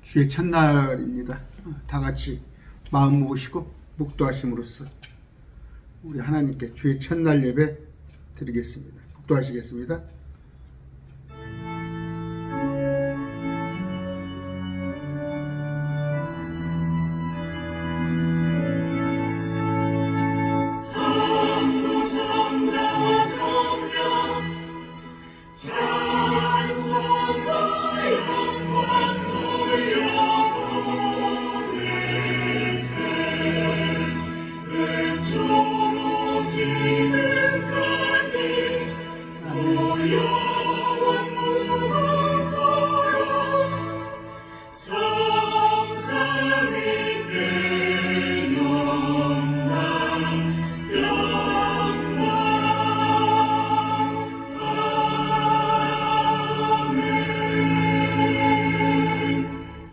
주의 첫날입니다. 다 같이 마음 모으시고 묵도하심으로써 우리 하나님께 주의 첫날 예배 드리겠습니다. 묵도하시겠습니다.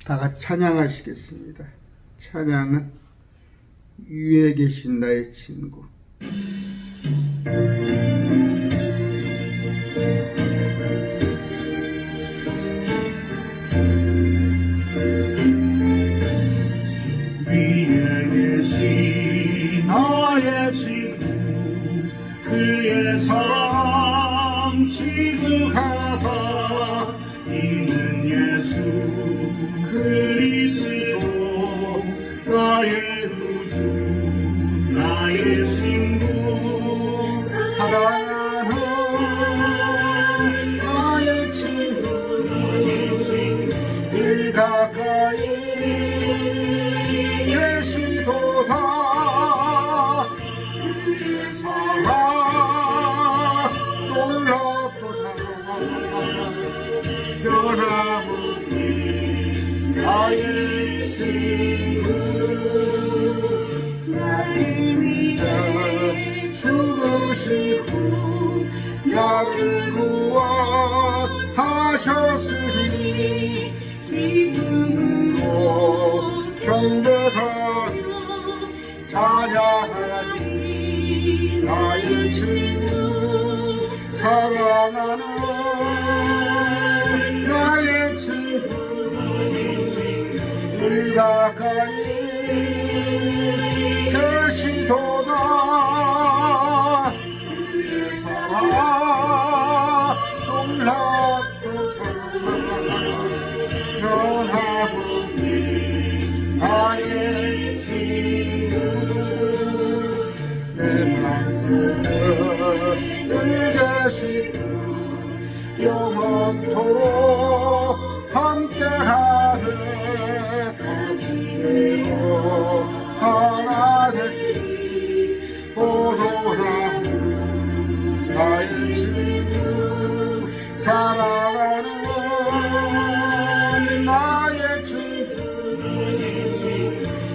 다 같이 찬양하시겠습니다. 찬양은 위에 계신 나의 친구. 위에 계신 나의 친구 그의 사랑 지극하다 이는 예수 그리스도 나의 구주 나의 친구 사랑하는 나의 친구 늘 가까이 계시도다. 그의 사랑 놀랍도다. 변함없는 나의 친구 나를 위해 죽으시고 나를 구원하셨으니 기쁨으로 경배하며 찬양하니 나의 친구 사랑하는 나의 친구 늘 가까이 계시도다. 그의 사랑 놀랍도다. 변함없는 나의 친구 내 맘속에 늘 계시고 영원토록 함께하네. 거짓되어 하나 되니 보도라는 나의 친구 사랑하는 나의 친구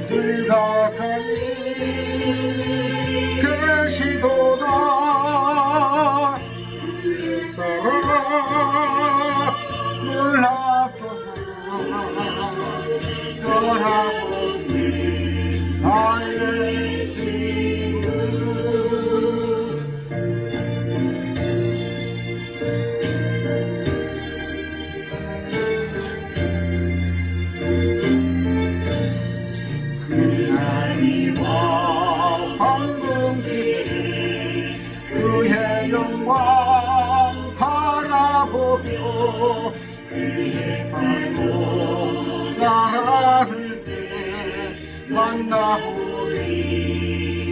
늘 가까이 계시도다. 그의 사랑 놀랍도다. 변함없는 나의 친구 그날이와 황금길 그의 영광 바라보며 그의 발로 날아갈 때 만나보리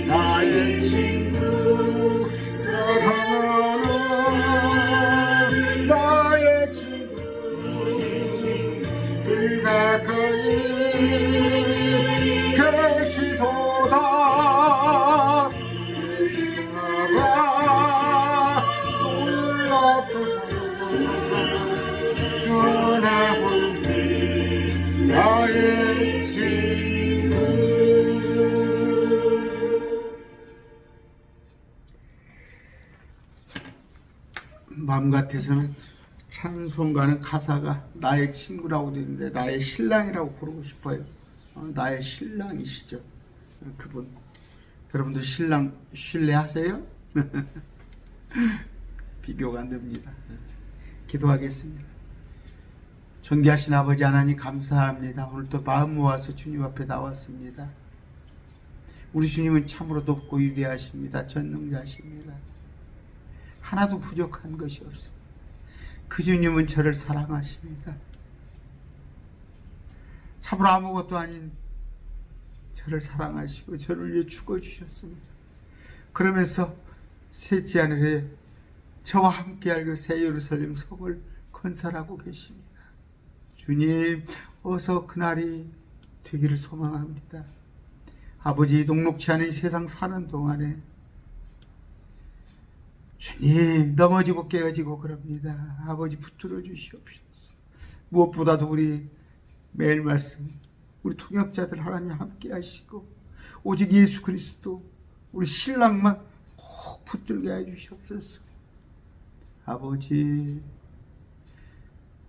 나의 친구 사랑하는 나의 친구 늘 가까이 계시도다. 사랑 놀랍도다. 변함없는 나의 친구 마음 같아서는 찬송가는 가사가 나의 친구라고 되어 있는데 나의 신랑이라고 부르고 싶어요. 나의 신랑이시죠. 그분. 여러분들 신랑 신뢰하세요? 비교가 안 됩니다. 기도하겠습니다. 존귀하신 아버지 하나님 감사합니다. 오늘 또 마음 모아서 주님 앞에 나왔습니다. 우리 주님은 참으로 높고 위대하십니다. 전능자십니다. 하나도 부족한 것이 없습니다. 그 주님은 저를 사랑하십니다. 참으로 아무것도 아닌 저를 사랑하시고 저를 위해 죽어주셨습니다. 그러면서 셋째 하늘에 저와 함께할 그 새 예루살렘 성을 건설하고 계십니다. 주님, 어서 그날이 되기를 소망합니다. 아버지, 녹록치 않은 이 세상 사는 동안에 주님, 넘어지고 깨어지고 그럽니다. 아버지, 붙들어 주시옵소서. 무엇보다도 우리 매일 말씀, 우리 통역자들 하나님 함께 하시고 오직 예수 그리스도 우리 신랑만 꼭 붙들게 해주시옵소서. 아버지,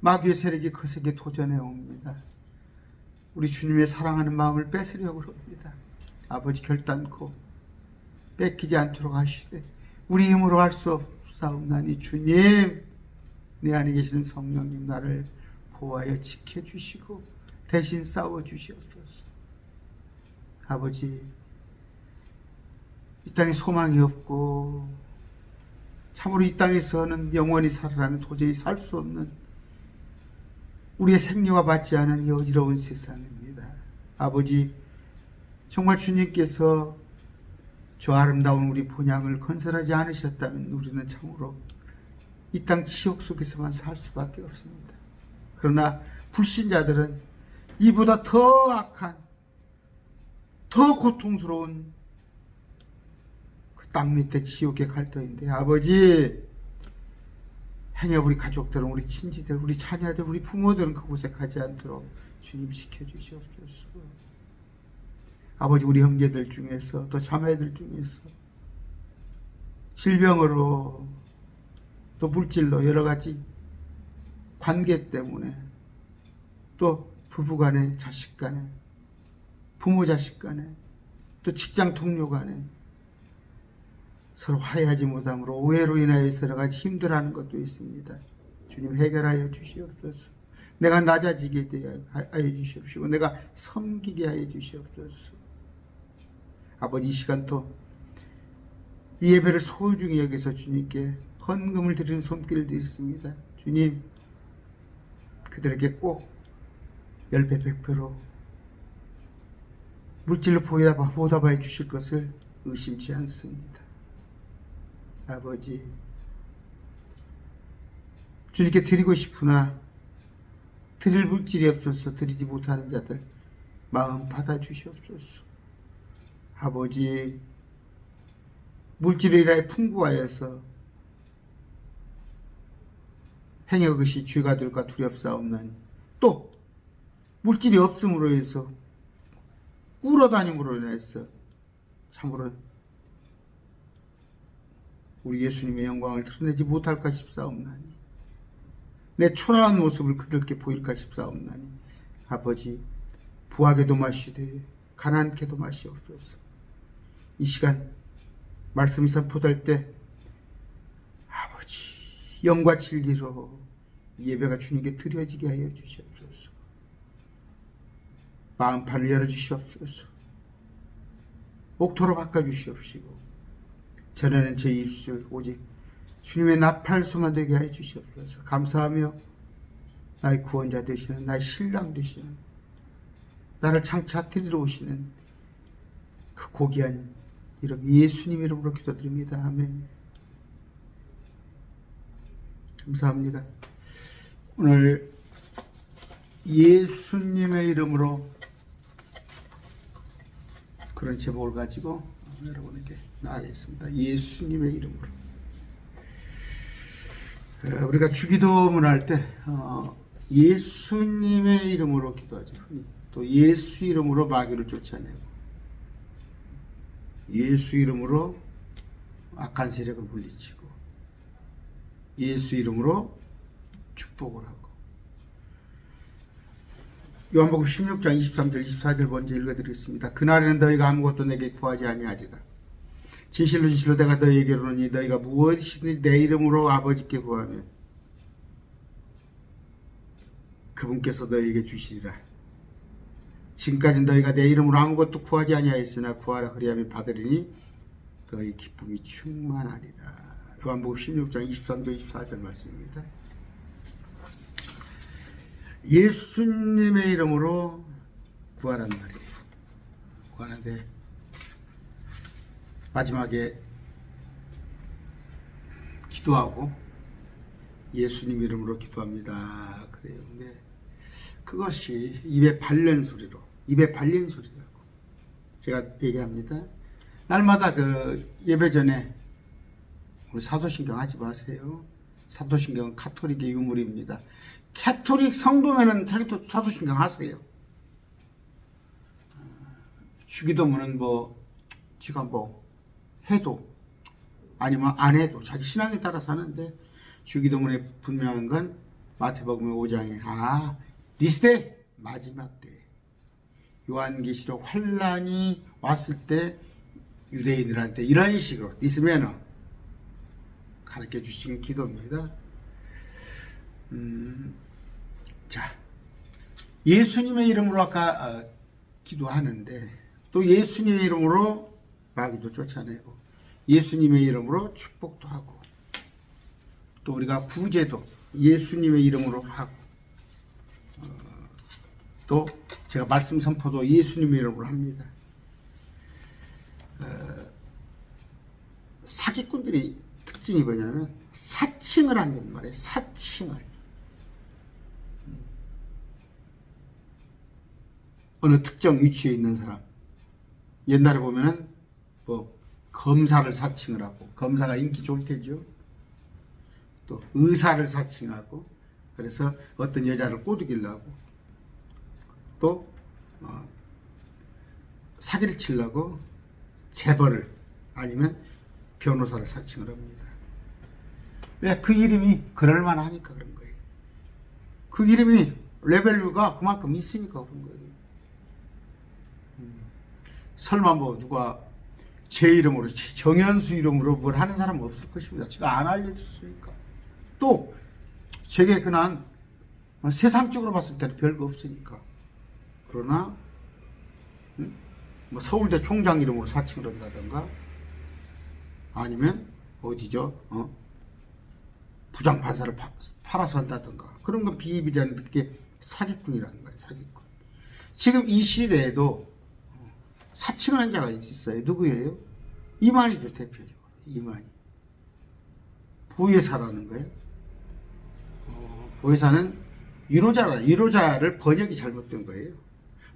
마귀의 세력이 거세게 도전해 옵니다. 우리 주님의 사랑하는 마음을 뺏으려고 합니다. 아버지, 결단코 뺏기지 않도록 하시되 우리 힘으로 할 수 없사옵나니 주님, 내 안에 계시는 성령님 나를 보호하여 지켜주시고 대신 싸워주시옵소서. 아버지, 이 땅에 소망이 없고 참으로 이 땅에서는 영원히 살아라면 도저히 살 수 없는 우리의 생명과 받지 않은 이 어지러운 세상입니다. 아버지, 정말 주님께서 저 아름다운 우리 본향을 건설하지 않으셨다면 우리는 참으로 이 땅 지옥 속에서만 살 수밖에 없습니다. 그러나 불신자들은 이보다 더 악한, 더 고통스러운 그 땅 밑에 지옥에 갈 터인데, 아버지, 행여 우리 가족들은, 우리 친지들, 우리 자녀들, 우리 부모들은 그곳에 가지 않도록 주님 지켜주시옵소서. 아버지, 우리 형제들 중에서 또 자매들 중에서 질병으로 또 물질로 여러 가지 관계 때문에 또 부부간에, 자식간에, 부모 자식간에, 또 직장 동료 간에 서로 화해하지 못함으로 오해로 인하여서 여러 가지 힘들어하는 것도 있습니다. 주님, 해결하여 주시옵소서. 내가 낮아지게 하여 주시옵시고 내가 섬기게 하여 주시옵소서. 아버지, 이 시간 또 이 예배를 소중히 여기서 주님께 헌금을 드리는 손길도 있습니다. 주님, 그들에게 꼭 10배 100배로 물질로 보답하여 주실 것을 의심치 않습니다. 아버지, 주님께 드리고 싶으나 드릴 물질이 없어서 드리지 못하는 자들 마음 받아주시옵소서. 아버지, 물질에 인하여 풍부하여서 행여 그것이 죄가 될까 두렵사옵나니, 또 물질이 없음으로 해서 꿇어다님으로 인해서 참으로 우리 예수님의 영광을 드러내지 못할까 싶사옵나니, 내 초라한 모습을 그들께 보일까 싶사옵나니, 아버지, 부하게도 마시되 가난케도 마시옵소서. 이 시간 말씀이 선포될 때 아버지, 영과 진리로 예배가 주님께 드려지게 하여 주시옵소서. 마음판을 열어주시옵소서. 옥토로 바꿔주시옵시고 전에는 제 입술 오직 주님의 나팔소만 되게 하여 주시옵소서. 감사하며 나의 구원자 되시는, 나의 신랑 되시는, 나를 장차 드리러 오시는 그 고귀한 이름 예수님 이름으로 기도드립니다. 아멘. 감사합니다. 오늘 예수님의 이름으로 그런 제목을 가지고 여러분에게 나아가겠습니다. 예수님의 이름으로. 우리가 주기도문 할 때 예수님의 이름으로 기도하죠. 또 예수 이름으로 마귀를 쫓아내고, 예수 이름으로 악한 세력을 물리치고, 예수 이름으로 축복을 하고. 요한복음 16장 23절 24절 먼저 읽어드리겠습니다. 그날에는 너희가 아무것도 내게 구하지 아니하리라. 진실로 진실로 내가 너희에게 이르노니 너희가 무엇이든지 내 이름으로 아버지께 구하면 그분께서 너희에게 주시리라. 지금까지 너희가 내 이름으로 아무것도 구하지 아니하였으나 구하라 그리하면 받으리니 너희 기쁨이 충만하리라. 요한복음 16장 23절 24절 말씀입니다. 예수님의 이름으로 구하란 말이에요. 구하는데 마지막에 기도하고 예수님 이름으로 기도합니다. 그래요. 근데 그것이 입에 발린 소리라고 제가 얘기합니다. 날마다 그 예배 전에 우리 사도신경 하지 마세요. 사도신경은 카톨릭의 유물입니다. 카톨릭 성도면은 자기도 사도신경 하세요. 주기도문은 지가 해도 아니면 안 해도 자기 신앙에 따라서 하는데 주기도문에 분명한 건 마태복음 5장에 니스데 마지막 때 요한계시록 환란이 왔을 때 유대인들한테 이런 식으로 니스매너 가르쳐 주신 기도입니다. 자, 예수님의 이름으로 아까 기도하는데 또 예수님의 이름으로 마귀도 쫓아내고 예수님의 이름으로 축복도 하고 또 우리가 구제도 예수님의 이름으로 하고 또 제가 말씀 선포도 예수님의 이름으로 합니다. 사기꾼들이 특징이 뭐냐면 사칭을 한단 말이에요. 사칭을. 어느 특정 위치에 있는 사람. 옛날에 보면은 검사를 사칭을 하고 검사가 인기 좋을 테죠. 또 의사를 사칭하고 그래서 어떤 여자를 꼬드기려고 또 사기를 치려고 재벌을 아니면 변호사를 사칭을 합니다. 왜? 그 이름이 그럴만하니까 그런 거예요. 그 이름이 레벨류가 그만큼 있으니까 그런 거예요. 설마 누가 제 이름으로 정현수 이름으로 뭘 하는 사람은 없을 것입니다. 제가 안 알려줬으니까. 또 제게 그난 세상적으로 봤을 때는 별거 없으니까. 그러나 서울대 총장 이름으로 사칭을 한다든가 아니면 어디죠? 부장판사를 팔아서 한다든가 그런 건 비비자는 그게 사기꾼이라는 거예요. 사기꾼. 지금 이 시대에도 사칭하는 자가 있어요. 누구예요? 이만희죠. 대표적으로. 이만희. 보혜사라는 거예요. 보혜사는 위로자를 번역이 잘못된 거예요.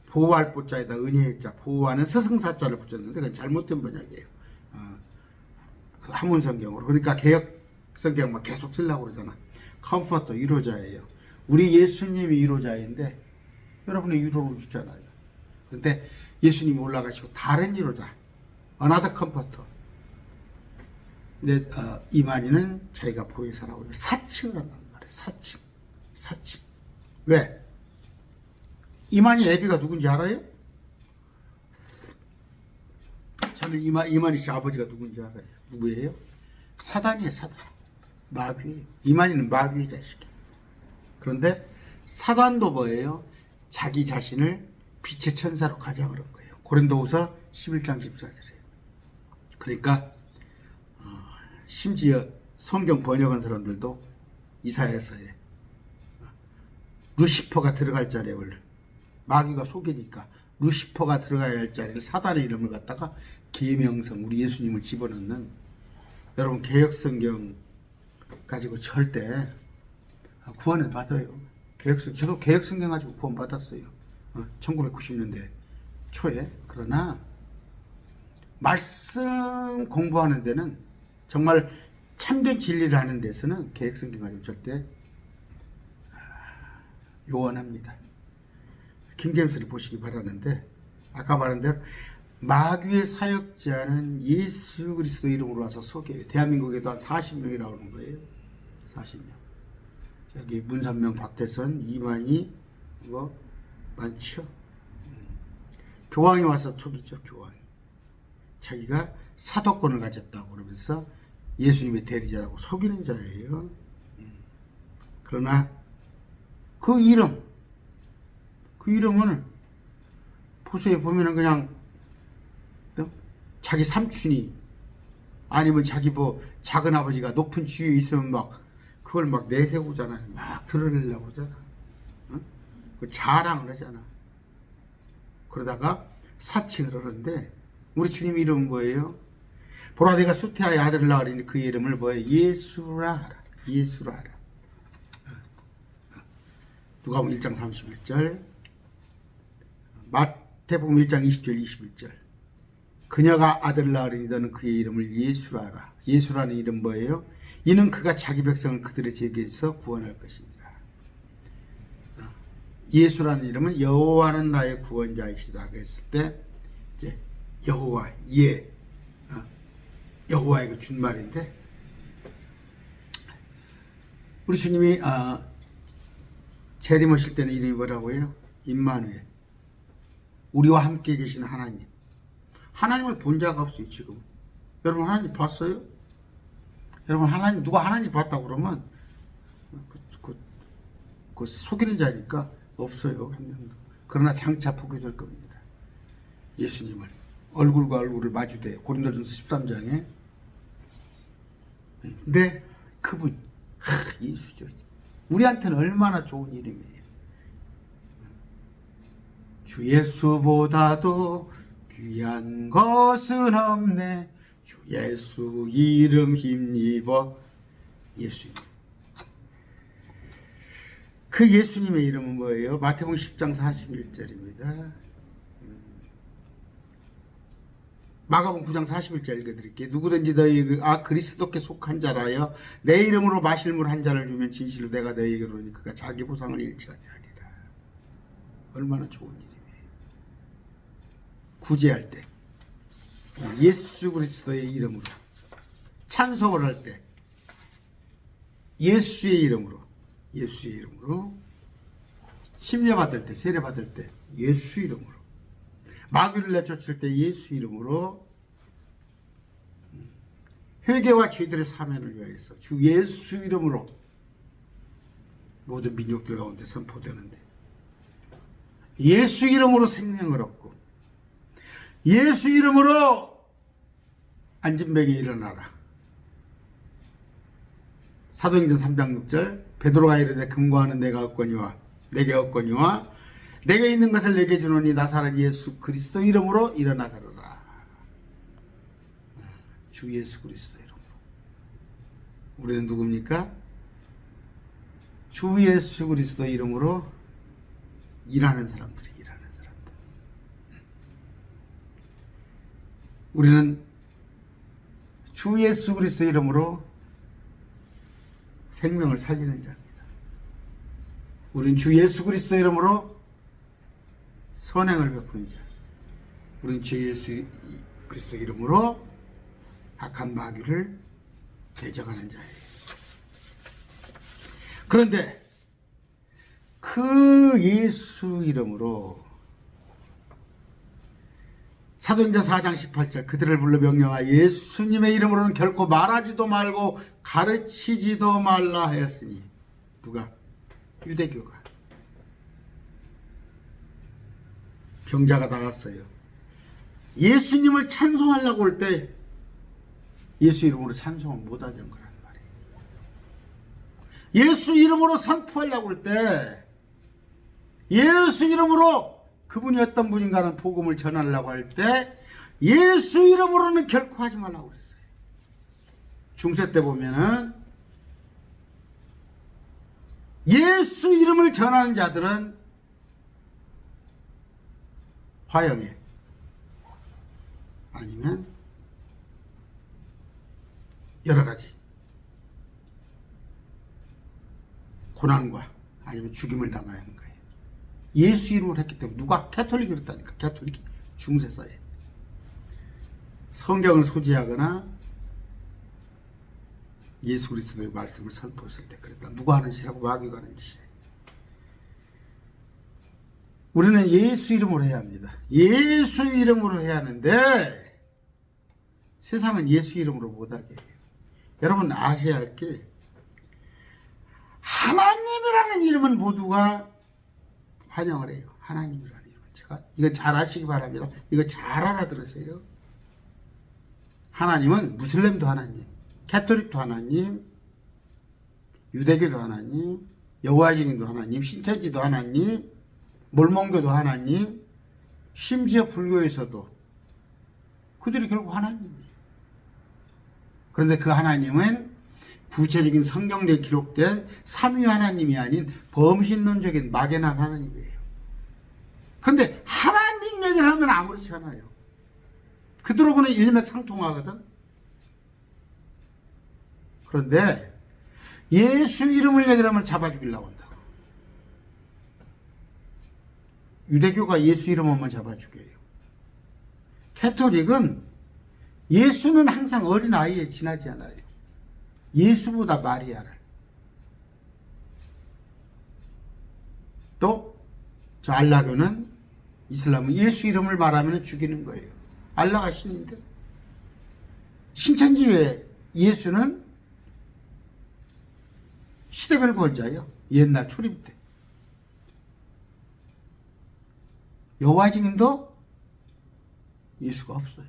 보호할 보자에다 은혜의 자, 보호하는 스승사자를 붙였는데 그건 잘못된 번역이에요. 그 한문성경으로. 그러니까 개혁성경 막 계속 쓰려고 그러잖아. 컴포터 위로자예요. 우리 예수님이 위로자인데 여러분의 위로를 주잖아요. 그런데 예수님이 올라가시고 다른 위로자, another comforter. 근데 이만희는 자기가 보혜사라고 사칭을 한단 말이에요. 사칭. 왜? 이만희 애비가 누군지 알아요? 저는 이만희 씨 아버지가 누군지 알아요. 누구예요? 사단이에요. 사단. 마귀예요. 이만희는 마귀의 자식이에요. 그런데 사단도 뭐예요? 자기 자신을 빛의 천사로 가장을 한 거예요. 고린도후서 11장 14절이에요. 그러니까 심지어 성경 번역한 사람들도 이사야서에 루시퍼가 들어갈 자리를 마귀가 속이니까 루시퍼가 들어가야 할 자리를 사단의 이름을 갖다가 계명성 우리 예수님을 집어넣는 여러분 개혁성경 가지고 절대 구원을 받아요. 저도 개혁성경 가지고 구원 받았어요. 1990년대 초에. 그러나 말씀 공부하는 데는 정말 참된 진리를 하는 데서는 개혁성경 가지고 절대 요원합니다. 킹제임스를 보시기 바라는데 아까 말한 대로 마귀의 사역자는 예수 그리스도 이름으로 와서 속여요. 대한민국에도 한 40명이 나오는 거예요. 40명. 여기 문선명, 박태선, 이만희 많죠. 교황이 와서 속이죠. 교황이. 자기가 사도권을 가졌다고 그러면서 예수님의 대리자라고 속이는 자예요. 그러나 그 이름 그 이름을 보세요. 보면은 그냥 자기 삼촌이 아니면 자기 뭐 작은 아버지가 높은 지위에 있으면 막 그걸 막 내세우잖아요. 막 드러내려고 하잖아. 응? 그 자랑을 하잖아. 그러다가 사칭을 하는데 우리 주님 이름은 뭐예요? 보라 내가 수태하여 아들을 낳으리니 그 이름을 뭐예요? 예수라 하라. 예수라 하라. 누가복음 1장 31절, 마태복음 1장 20절 21절. 그녀가 아들을 낳으리니 너는 그의 이름을 예수라 하라. 예수라는 이름 뭐예요? 이는 그가 자기 백성을 그들의 죄에서 구원할 것입니다. 예수라는 이름은 여호와는 나의 구원자이시다 그랬을 때 이제 여호와 여호와에게 준 말인데 우리 주님이 재림하실 때는 이름이 뭐라고 해요? 임마누엘. 우리와 함께 계시는 하나님. 하나님을 본 자가 없어요 지금. 여러분 하나님 봤어요? 여러분 하나님 누가 하나님 봤다고 그러면 그 속이는 자니까 없어요 한 명도. 그러나 장차 보게 될 겁니다. 예수님을 얼굴과 얼굴을 마주대 고린도전서 13장에. 근데 그분 예수죠. 우리한테는 얼마나 좋은 이름이에요. 주 예수보다도 귀한 것은 없네. 주 예수 이름 힘입어. 예수님. 그 예수님의 이름은 뭐예요? 마태복음 10장 41절입니다. 마가복음 9장 41절 읽어드릴게요. 누구든지 너희 그리스도께 속한 자라여 내 이름으로 마실 물 한 잔을 주면 진실로 내가 너희에게로 오니 그가 자기 보상을 일치하지 하리라. 얼마나 좋은 일이에요. 구제할 때 예수 그리스도의 이름으로 찬송을 할 때 예수의 이름으로 침례받을 때 세례받을 때 예수 이름으로 마귀를 내쫓을 때 예수 이름으로 회개와 죄들의 사면을 위하여서 주 예수 이름으로 모든 민족들 가운데 선포되는데 예수 이름으로 생명을 얻고 예수 이름으로 안진병이 일어나라. 사도행전 3장 6절 베드로가 이르되 금과는 내가 얻거니와 내게 얻거니와 내게 있는 것을 내게 주노니 나사렛 예수 그리스도 이름으로 일어나 가르라. 주 예수 그리스도 이름으로. 우리는 누굽니까? 주 예수 그리스도 이름으로 일하는 사람들. 우리는 주 예수 그리스도 이름으로 생명을 살리는 자입니다. 우리는 주 예수 그리스도 이름으로 선행을 베푸는 자. 우리는 주 예수 그리스도 이름으로 악한 마귀를 대적하는 자예요. 그런데 그 예수 이름으로 사도행전 4장 18절 그들을 불러 명령하여 예수님의 이름으로는 결코 말하지도 말고 가르치지도 말라 하였으니 누가? 유대교가. 병자가 나갔어요. 예수님을 찬송하려고 할 때 예수 이름으로 찬송을 못하는 거란 말이에요. 예수 이름으로 선포하려고 할 때 예수 이름으로 그분이 어떤 분인가는 복음을 전하려고 할 때 예수 이름으로는 결코 하지 말라고 그랬어요. 중세 때 보면은 예수 이름을 전하는 자들은 화형에 아니면 여러 가지 고난과 아니면 죽임을 당하는 거예요. 예수 이름으로 했기 때문에. 누가? 캐톨릭이 그랬다니까. 캐톨릭이 중세사에 성경을 소지하거나 예수 그리스도의 말씀을 선포했을 때 그랬다. 누가 하는 짓이라고? 마귀가 하는 짓이에요. 우리는 예수 이름으로 해야 합니다. 예수 이름으로 해야 하는데 세상은 예수 이름으로 못하게 해요. 여러분 아셔야 할 게 하나님이라는 이름은 모두가 환영을 해요. 하나님이라는 이름. 제가 이거 잘 아시기 바랍니다. 이거 잘 알아들으세요. 하나님은 무슬림도 하나님, 캐톨릭도 하나님, 유대교도 하나님, 여호와증인도 하나님, 신천지도 하나님, 몰몬교도 하나님, 심지어 불교에서도 그들이 결국 하나님이에요. 그런데 그 하나님은 구체적인 성경에 기록된 삼위 하나님이 아닌 범신론적인 막연한 하나님이에요. 그런데 하나님 얘기를 하면 아무렇지 않아요. 그들하고는 일맥상통하거든. 그런데 예수 이름을 얘기를 하면 잡아 죽이려고 한다고. 유대교가 예수 이름 하면 잡아 죽여요. 캐톨릭은 예수는 항상 어린아이에 지나지 않아요. 예수보다 마리아를. 또 저 알라교는, 이슬람은 예수 이름을 말하면 죽이는 거예요. 알라가 신인데. 신천지의 예수는 시대별 구원자예요. 옛날 초림 때. 여호와증인도 예수가 없어요.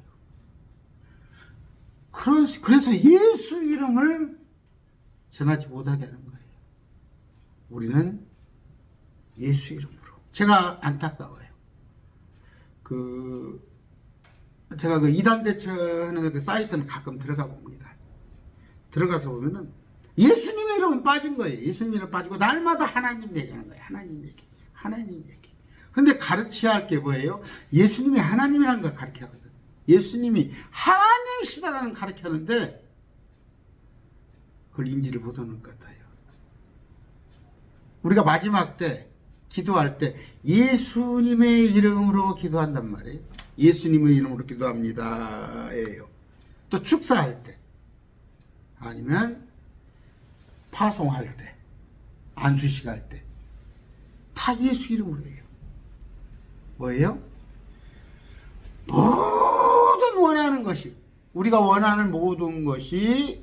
그래서 예수 이름을 전하지 못하게 하는 거예요. 우리는 예수 이름으로. 제가 안타까워요. 제가 그 이단 대처하는 그 사이트는 가끔 들어가 봅니다. 들어가서 보면은 예수님의 이름은 빠진 거예요. 예수님 이름 빠지고 날마다 하나님 얘기하는 거예요. 하나님 얘기, 하나님 얘기. 그런데 가르쳐야 할 게 뭐예요? 예수님이 하나님이라는 걸 가르쳐야 하거든. 예수님이 하나님이시다라는 가르쳐하는데 그걸 인지를 못하는 것 같아요. 우리가 마지막 때 기도할 때 예수님의 이름으로 기도한단 말이에요. 예수님의 이름으로 기도합니다. 예요. 또 축사할 때 아니면 파송할 때 안수식 할 때 다 예수 이름으로 해요. 뭐예요? 모든 원하는 것이, 우리가 원하는 모든 것이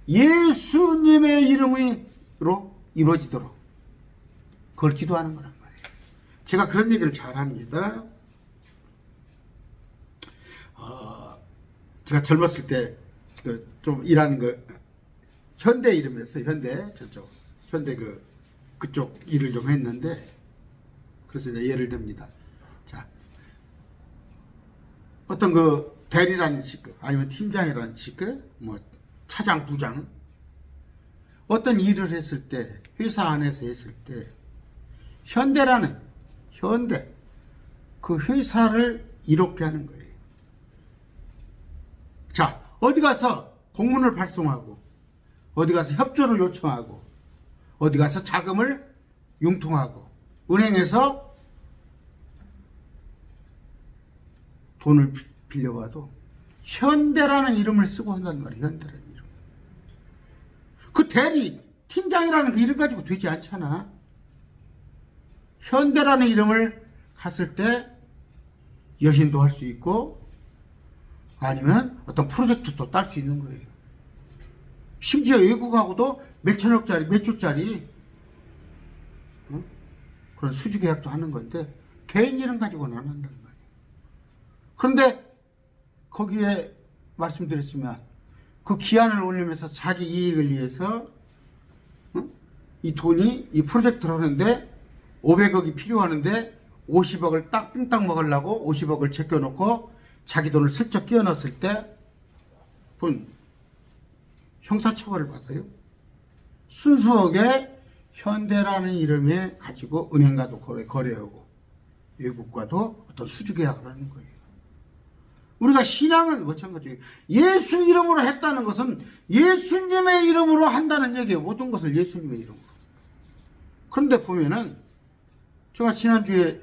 예수님의 이름으로 이루어지도록 그걸 기도하는 거란 말이에요. 제가 그런 얘기를 잘 합니다. 제가 젊었을 때 좀 일하는 거 현대 이름이었어요. 현대 그쪽 일을 좀 했는데, 그래서 이제 예를 듭니다. 자, 어떤 그 대리라는 직급, 아니면 팀장이라는 직급, 뭐 차장, 부장, 어떤 일을 했을 때, 회사 안에서 했을 때, 현대 그 회사를 이롭게 하는 거예요. 자, 어디 가서 공문을 발송하고, 어디 가서 협조를 요청하고, 어디 가서 자금을 융통하고, 은행에서 돈을 빌려봐도 현대라는 이름을 쓰고 한단 말이에요. 현대라는 이름. 그 대리, 팀장이라는 그 이름 가지고 되지 않잖아. 현대라는 이름을 갔을 때 여신도 할 수 있고, 아니면 어떤 프로젝트도 딸 수 있는 거예요. 심지어 외국하고도 몇천억짜리, 몇 조짜리 그런 수주 계약도 하는 건데 개인 이름 가지고는 안 한단 말이에요. 그런데 거기에 말씀드렸지만 그 기한을 올리면서 자기 이익을 위해서 이 돈이 이 프로젝트를 하는데 500억이 필요하는데 50억을 딱 삥딱 먹으려고 50억을 제껴놓고 자기 돈을 슬쩍 끼워 넣었을 때 그건 형사처벌을 받아요. 순수하게 현대라는 이름에 가지고 은행과도 거래하고 외국과도 어떤 수주 계약을 하는 거예요. 우리가 신앙은 마찬가지예요. 예수 이름으로 했다는 것은 예수님의 이름으로 한다는 얘기예요. 모든 것을 예수님의 이름으로. 그런데 보면은 제가 지난주에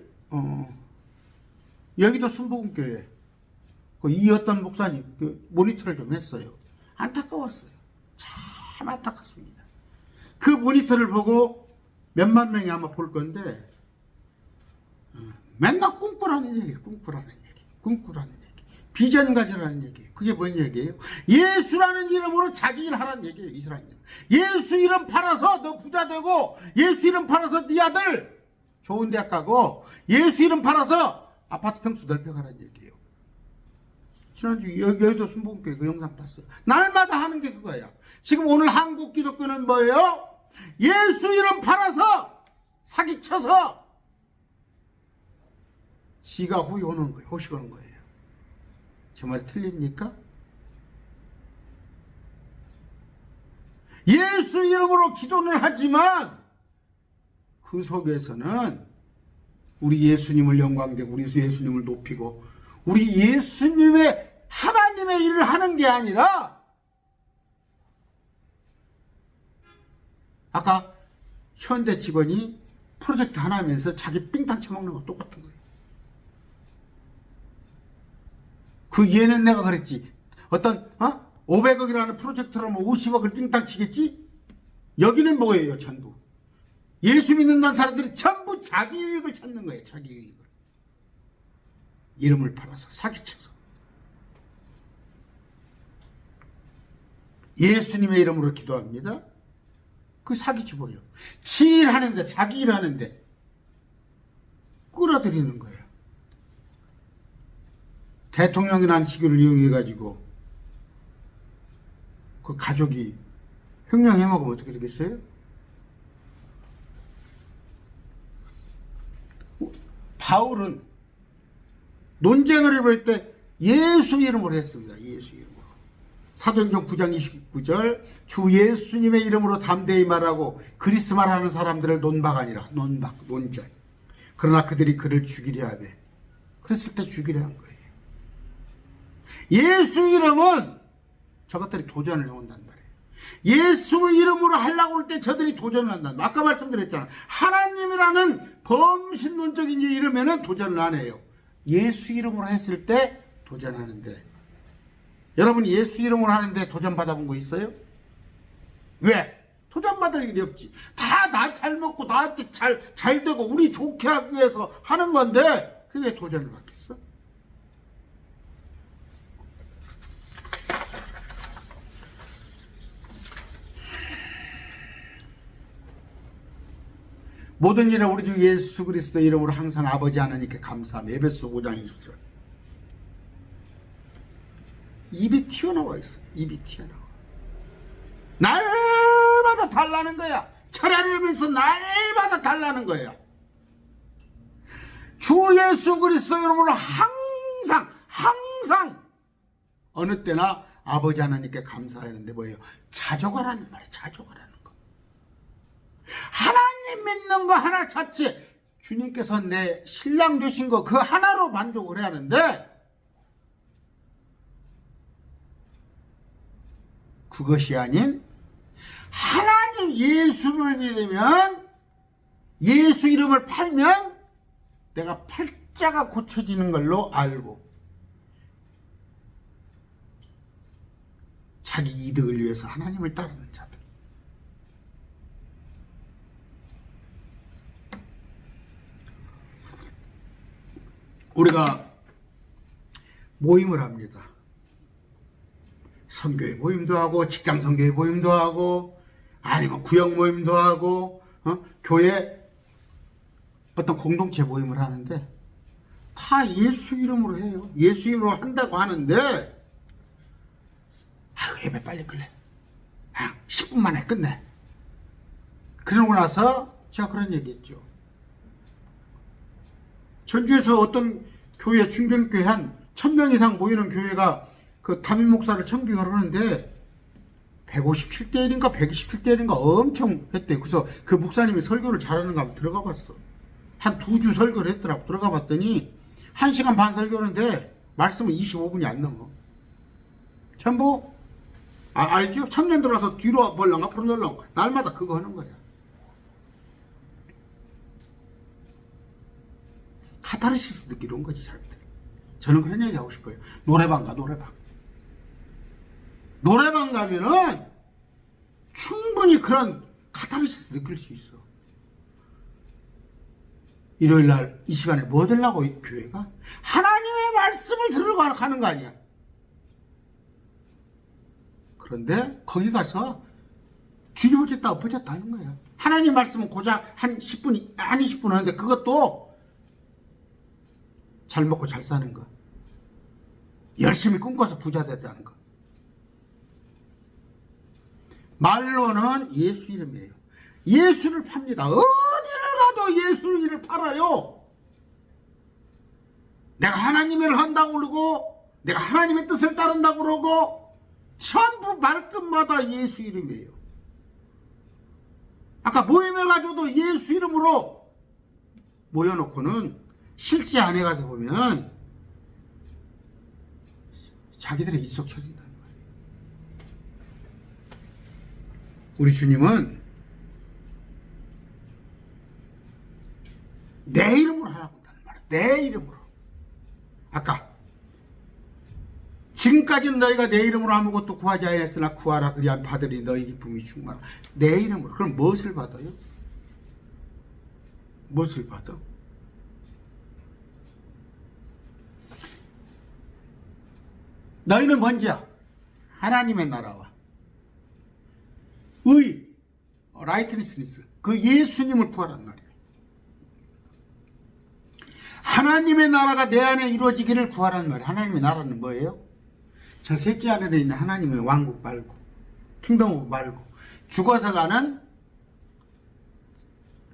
여기도 순복음교회 이 어떤 목사님 모니터를 좀 했어요. 안타까웠어요. 참 안타깝습니다. 그 모니터를 보고 몇만 명이 아마 볼 건데 맨날 꿈꾸라는 얘기예요. 꿈꾸라는 얘기. 비전 가지라는 얘기예요. 그게 뭔 얘기예요? 예수라는 이름으로 자기 일 하라는 얘기예요. 이스라엘. 예수 이름 팔아서 너 부자 되고 예수 이름 팔아서 네 아들 좋은 대학 가고 예수 이름 팔아서 아파트 평수 넓혀가라는 얘기예요. 지난주 여의도 순복음교회 그 영상 봤어요. 날마다 하는 게 그거야. 지금 오늘 한국 기독교는 뭐예요? 예수 이름 팔아서 사기쳐서 지가 호의오는 거예요. 호식오는 거예요. 제 말이 틀립니까? 예수 이름으로 기도는 하지만 그 속에서는 우리 예수님을 영광되고 우리 예수님을 높이고 우리 예수님의 하나님의 일을 하는 게 아니라 아까 현대 직원이 프로젝트 하나 하면서 자기 삥땅 쳐먹는 거 똑같은 거예요. 그 얘는 내가 그랬지. 어떤 500억이라는 프로젝트라면 50억을 삥땅 치겠지? 여기는 뭐예요? 전부 예수 믿는다는 사람들이 전부 자기 이익을 찾는 거예요. 자기 이익을. 이름을 팔아서 사기쳐서 예수님의 이름으로 기도합니다. 그 사기치고요. 지 일하는데 자기 일하는데 끌어들이는 거예요. 대통령이라는 시기를 이용해가지고 그 가족이 횡령 해먹으면 어떻게 되겠어요? 바울은 논쟁을 해볼 때 예수 이름으로 했습니다. 예수 이름으로. 사도행전 9장 29절 주 예수님의 이름으로 담대히 말하고 그리스 말하는 사람들을 논박하니라. 논쟁. 그러나 그들이 그를 죽이려 하되 그랬을 때 죽이려 한 거예요. 예수 이름은 저것들이 도전을 해온단 말이에요. 예수 이름으로 하려고 할 때 저들이 도전을 한단 말이에요. 아까 말씀드렸잖아. 하나님이라는 범신론적인 이름에는 도전을 안 해요. 예수 이름으로 했을 때 도전하는데 여러분 예수 이름으로 하는데 도전 받아본 거 있어요? 왜? 도전 받을 일이 없지. 다 나 잘 먹고 나한테 잘 되고 우리 좋게 하기 위해서 하는 건데 그게 도전을 받겠어? 모든 일에 우리 주 예수 그리스도 이름으로 항상 아버지 하나님께 감사하며 에베소 5장 20절 입이 튀어나와 있어. 입이 튀어나와. 날마다 달라는 거야. 철야를 날마다 달라는 거야. 주 예수 그리스도 이름으로 항상 어느 때나 아버지 하나님께 감사하는데 뭐예요? 자족하라는 말이에요. 자족하라는 거. 하나님 믿는 거 하나 찾지. 주님께서 내 신랑 주신 거 그 하나로 만족을 해야 하는데 그것이 아닌 하나님 예수를 믿으면 예수 이름을 팔면 내가 팔자가 고쳐지는 걸로 알고 자기 이득을 위해서 하나님을 따르는 자들. 우리가 모임을 합니다. 선교회 모임도 하고 직장 선교회 모임도 하고 아니면 구역 모임도 하고 교회 어떤 공동체 모임을 하는데 다 예수 이름으로 해요. 예수 이름으로 한다고 하는데 예배 빨리 끝내. 10분 만에 끝내. 그러고 나서 제가 그런 얘기 했죠. 전주에서 어떤 교회 중견교회 한 1000명 이상 모이는 교회가 그 담임 목사를 청빙을 하는데 157대 1인가 127대 1인가 엄청 했대요. 그래서 그 목사님이 설교를 잘하는가 하면 들어가 봤어. 한 2주 설교를 했더라고. 들어가 봤더니 1시간 반 설교하는데 말씀은 25분이 안 넘어. 전부 알죠? 청년들 와서 뒤로 벌렁 앞으로 놀렁 날마다 그거 하는 거야. 카타르시스 느끼러 온 거지 자기들. 저는 그런 얘기 하고 싶어요. 노래방 가. 노래방 가면은 충분히 그런 카타르시스 느낄 수 있어. 일요일날 이 시간에 뭐 하려고 교회가? 하나님의 말씀을 들으러 가는 거 아니야. 그런데 거기 가서 뒤집어졌다 엎어졌다 하는 거야. 하나님 말씀은 고작 한 10분, 한 20분 하는데 그것도 잘 먹고 잘 사는 거. 열심히 꿈꿔서 부자 되자는 거. 말로는 예수 이름이에요. 예수를 팝니다. 어디를 가도 예수를 팔아요. 내가 하나님의 일을 한다고 그러고 내가 하나님의 뜻을 따른다고 그러고 전부 말끝마다 예수 이름이에요. 아까 모임을 가져도 예수 이름으로 모여놓고는 실제 안에 가서 보면 자기들의 입속 쳐진단 말이에요. 우리 주님은 내 이름으로 하라고 한다는 말이에요. 내 이름으로. 아까 지금까지는 너희가 내 이름으로 아무것도 구하지 아니했으나 구하라 그리하면 받으리 너희 기쁨이 충만하라. 내 이름으로. 그럼 무엇을 받아요? 무엇을 받아? 너희는 먼저 하나님의 나라와 의, 라이트니스니스, 그 예수님을 구하란 말이에요. 하나님의 나라가 내 안에 이루어지기를 구하란 말이에요. 하나님의 나라는 뭐예요? 저 셋째 하늘에 있는 하나님의 왕국 말고, 킹덤 오브 말고, 죽어서 가는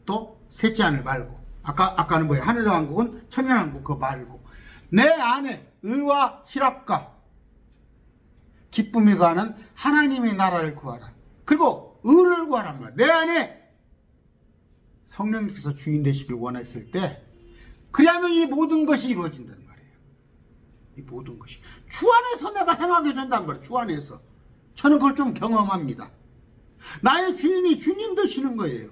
또 셋째 하늘 말고, 아까는 뭐예요? 하늘의 왕국은 천년왕국 그거 말고, 내 안에 의와 희락과 기쁨이 가는 하나님의 나라를 구하라. 그리고 의를 구하란 말이에요. 내 안에 성령께서 주인 되시길 원했을 때, 그리하면 이 모든 것이 이루어진단 말이에요. 이 모든 것이. 주 안에서 내가 행하게 된단 말이에요. 주 안에서. 저는 그걸 좀 경험합니다. 나의 주인이 주님 되시는 거예요.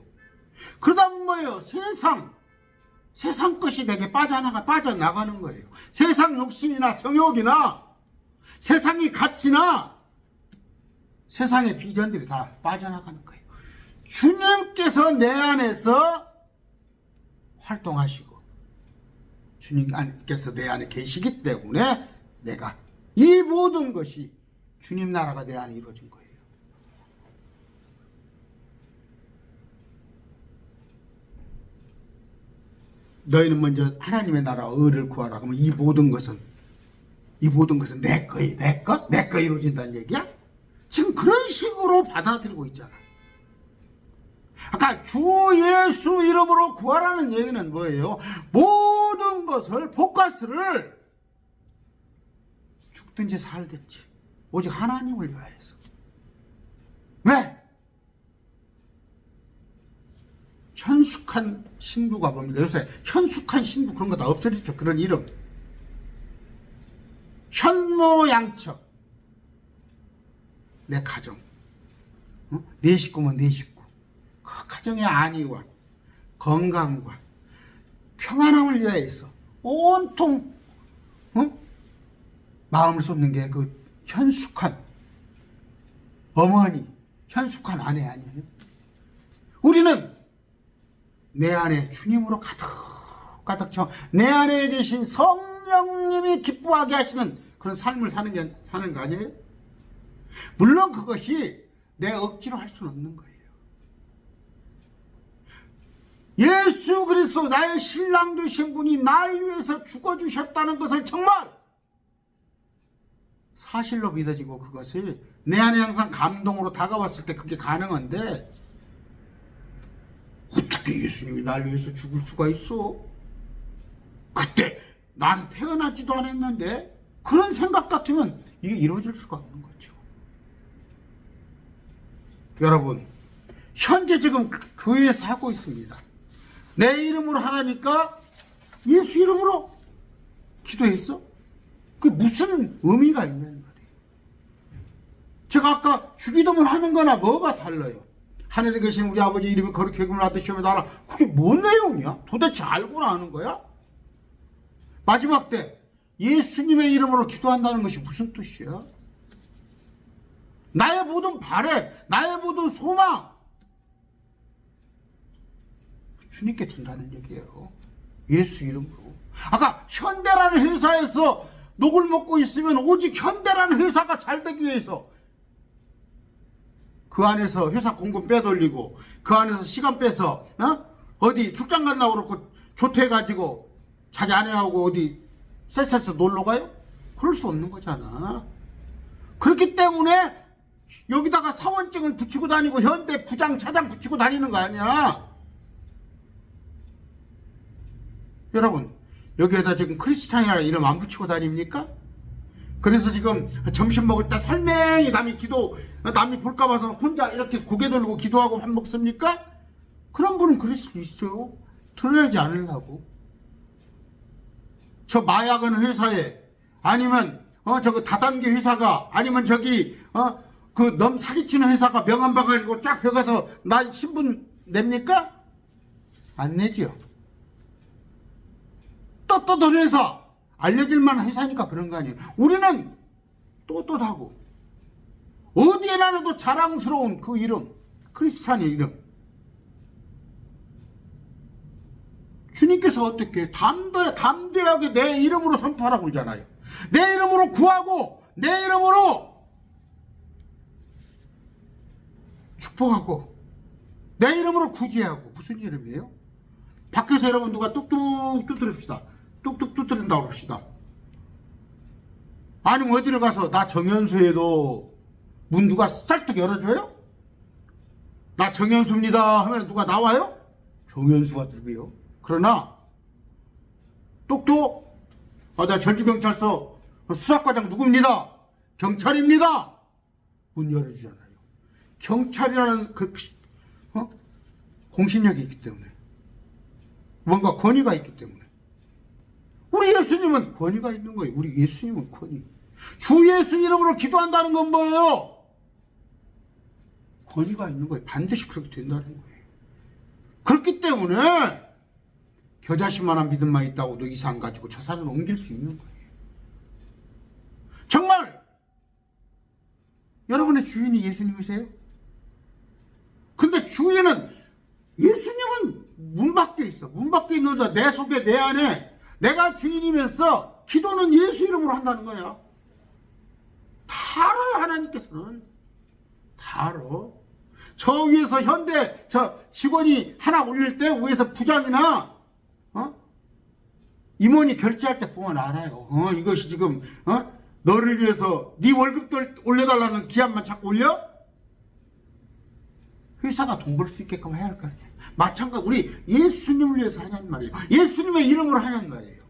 그러다 보면 뭐예요? 세상 것이 내게 빠져나가는 거예요. 세상 욕심이나 정욕이나 세상의 가치나 세상의 비전들이 다 빠져나가는 거예요. 주님께서 내 안에서 활동하시고 주님께서 내 안에 계시기 때문에 내가 이 모든 것이 주님 나라가 내 안에 이루어진 거예요. 너희는 먼저 하나님의 나라와 의를 구하라. 그러면 이 모든 것은 내 거 이루어진다는 얘기야? 지금 그런 식으로 받아들이고 있잖아. 아까 주 예수 이름으로 구하라는 얘기는 뭐예요? 모든 것을 포커스를 죽든지 살든지 오직 하나님을 위하여서. 왜? 현숙한 신부가 뭡니까? 요새 현숙한 신부 그런 거 다 없어졌죠. 그런 이름. 현모양처. 내 가정. 내 식구면 내 식구. 그 가정의 안위와 건강과 평안함을 위하여서 온통 마음을 쏟는 게 그 현숙한 어머니, 현숙한 아내 아니에요? 우리는 내 안에 주님으로 가득 채워 내 안에 계신 성령님이 기뻐하게 하시는 그런 삶을 사는 거 아니에요? 물론 그것이 내 억지로 할 수는 없는 거예요. 예수 그리스도 나의 신랑 되신 분이 날 위해서 죽어주셨다는 것을 정말 사실로 믿어지고 그것을 내 안에 항상 감동으로 다가왔을 때 그게 가능한데 어떻게 예수님이 날 위해서 죽을 수가 있어? 그때 나는 태어나지도 않았는데 그런 생각 같으면 이게 이루어질 수가 없는 거죠. 여러분 현재 지금 교회에서 하고 있습니다. 내 이름으로 하라니까 예수 이름으로 기도했어? 그게 무슨 의미가 있는 말이에요. 제가 아까 주기도문 하는 거나 뭐가 달라요? 하늘에 계신 우리 아버지 이름이 거룩히 여김을 받으시오며 나라. 그게 뭔 내용이야? 도대체 알고나 하는 거야? 마지막 때 예수님의 이름으로 기도한다는 것이 무슨 뜻이야? 나의 모든 바램, 나의 모든 소망 주님께 준다는 얘기예요. 예수 이름으로. 아까 현대라는 회사에서 녹을 먹고 있으면 오직 현대라는 회사가 잘 되기 위해서 그 안에서 회사 공금 빼돌리고 그 안에서 시간 빼서 어디 출장 간다고 그러고 조퇴해가지고 자기 아내하고 어디 쎄쎄쎄 놀러 가요? 그럴 수 없는 거잖아. 그렇기 때문에 여기다가 사원증을 붙이고 다니고 현대 부장 차장 붙이고 다니는 거 아니야. 여러분 여기에다 지금 크리스찬이라는 이름 안 붙이고 다닙니까? 그래서 지금 점심 먹을 때 설명이 남이 볼까 봐서 혼자 이렇게 고개 돌리고 기도하고 밥 먹습니까? 그런 분은 그럴 수 있죠. 드러내지 않으려고. 저 마약은 회사에, 아니면 저거 다단계 회사가, 아니면 저기 그 넘 사기치는 회사가 명함 봐가지고 쫙 펴가서 나 신분 냅니까? 안 내지요. 떳떳한 회사, 알려질 만한 회사니까 그런 거 아니에요. 우리는 떳떳하고 어디에 나눠도 자랑스러운 그 이름, 크리스찬의 이름. 주님께서 어떻게 담대하게 내 이름으로 선포하라고 그러잖아요. 내 이름으로 구하고 내 이름으로 축복하고 내 이름으로 구제하고. 무슨 이름이에요? 밖에서 여러분 누가 뚝뚝 두드립시다. 뚝뚝 두드린다고 합시다. 아니면 어디를 가서 나 정현수에도 문 누가 쌀떡 열어줘요? 나 정현수입니다 하면 누가 나와요? 정현수가 누구요? 그러나 똑똑 나 전주경찰서 수사과장 누구입니다. 경찰입니다. 문 열어주잖아요. 경찰이라는 그 공신력이 있기 때문에, 뭔가 권위가 있기 때문에. 우리 예수님은 권위가 있는 거예요. 우리 예수님은 권위. 주 예수 이름으로 기도한다는 건 뭐예요? 권위가 있는 거예요. 반드시 그렇게 된다는 거예요. 그렇기 때문에 겨자씨만한 믿음만 있다고 너 이 산 가지고 저 산을 옮길 수 있는 거예요. 정말 여러분의 주인이 예수님이세요? 근데 주인은, 예수님은 문 밖에 있어. 문 밖에 있는데 내 속에 내 안에 내가 주인이면서 기도는 예수 이름으로 한다는 거야. 다 알아요. 하나님께서는 다 알아. 저 위에서 현대 저 직원이 하나 올릴 때 위에서 부장이나 임원이 결제할 때 보면 알아요. 이것이 지금 너를 위해서 네 월급도 올려달라는 기한만 자꾸 올려? 회사가 돈 벌 수 있게끔 해야 할 거 아니에요. 마찬가지 우리 예수님을 위해서 하냐는 말이에요. 예수님의 이름으로 하냐는 말이에요.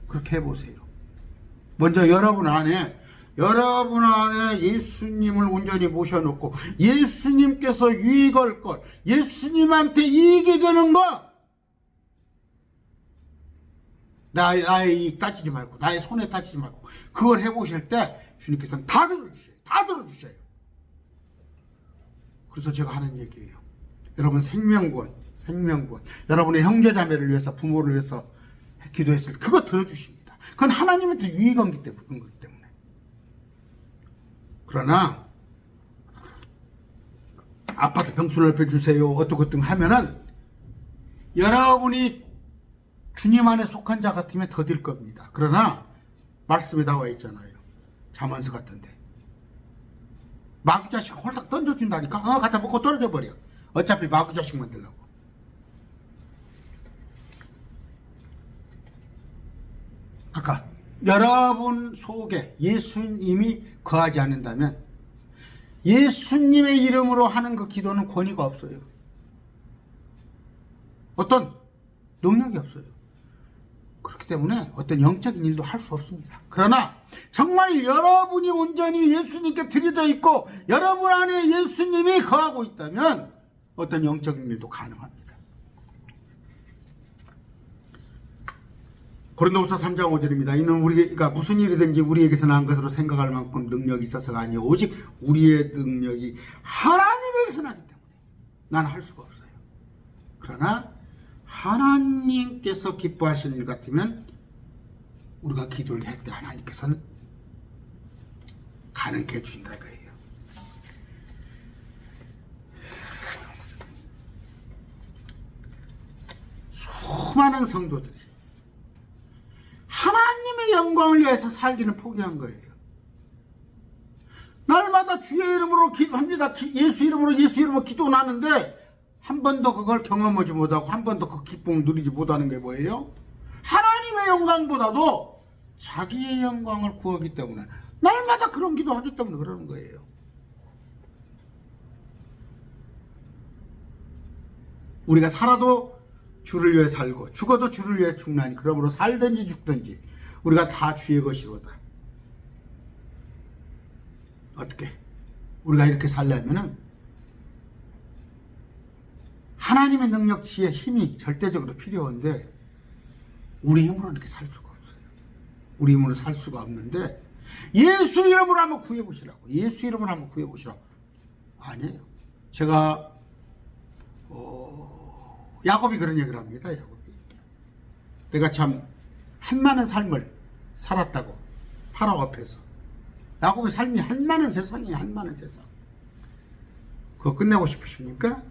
그렇게 해보세요. 먼저 여러분 안에 예수님을 온전히 모셔놓고 예수님께서 유익할 것, 예수님한테 이익이 되는 것, 나의 이익 따지지 말고 나의 손해 따지지 말고 그걸 해보실 때 주님께서는 다 들어주셔요. 다 들어주셔요. 그래서 제가 하는 얘기예요. 여러분 생명구원, 여러분의 형제자매를 위해서, 부모를 위해서 기도했을 때 그거 들어주십니다. 그건 하나님한테 유익한 거기 때문에. 그러나 아파트 병수 넓혀주세요 어떻게 하면은 여러분이 주님 안에 속한 자 같으면 더딜 겁니다. 그러나 말씀에 나와 있잖아요. 잠언서 같은데 마귀 자식 홀딱 던져준다니까. 갖다 먹고 떨어져 버려. 어차피 마귀 자식 만들려고. 아까 여러분 속에 예수님이 거하지 않는다면 예수님의 이름으로 하는 그 기도는 권위가 없어요. 어떤 능력이 없어요. 그렇기 때문에 어떤 영적인 일도 할 수 없습니다. 그러나 정말 여러분이 온전히 예수님께 들여져 있고 여러분 안에 예수님이 거하고 있다면 어떤 영적인 일도 가능합니다. 고린도후서 3장 5절입니다. 이는 우리가 무슨 일이든지 우리에게서 난 것으로 생각할 만큼 능력이 있어서가 아니요 오직 우리의 능력이 하나님에게서 나기 때문에 나는 할 수가 없어요. 그러나 하나님께서 기뻐하시는 일 같으면 우리가 기도를 할 때 하나님께서는 가능케 해주신다 이거예요. 수많은 성도들이 하나님의 영광을 위해서 살기는 포기한 거예요. 주의 이름으로 기도합니다. 예수 이름으로 기도는 하는데 한 번도 그걸 경험하지 못하고 한 번도 그 기쁨을 누리지 못하는 게 뭐예요? 하나님의 영광보다도 자기의 영광을 구하기 때문에, 날마다 그런 기도하기 때문에 그러는 거예요. 우리가 살아도 주를 위해 살고 죽어도 주를 위해 죽나니 그러므로 살든지 죽든지 우리가 다 주의 것이로다. 어떻게 우리가 이렇게 살려면은 하나님의 능력, 지혜, 힘이 절대적으로 필요한데 우리 힘으로는 이렇게 살 수가 없어요. 우리 힘으로 살 수가 없는데 예수 이름으로 한번 구해보시라고. 예수 이름으로 한번 구해보시라고. 아니에요. 제가 야곱이 그런 얘기를 합니다. 야곱이 내가 참 한많은 삶을 살았다고 파라오 앞에서. 야곱의 삶이 한많은 세상이에요. 한많은 세상. 그거 끝내고 싶으십니까?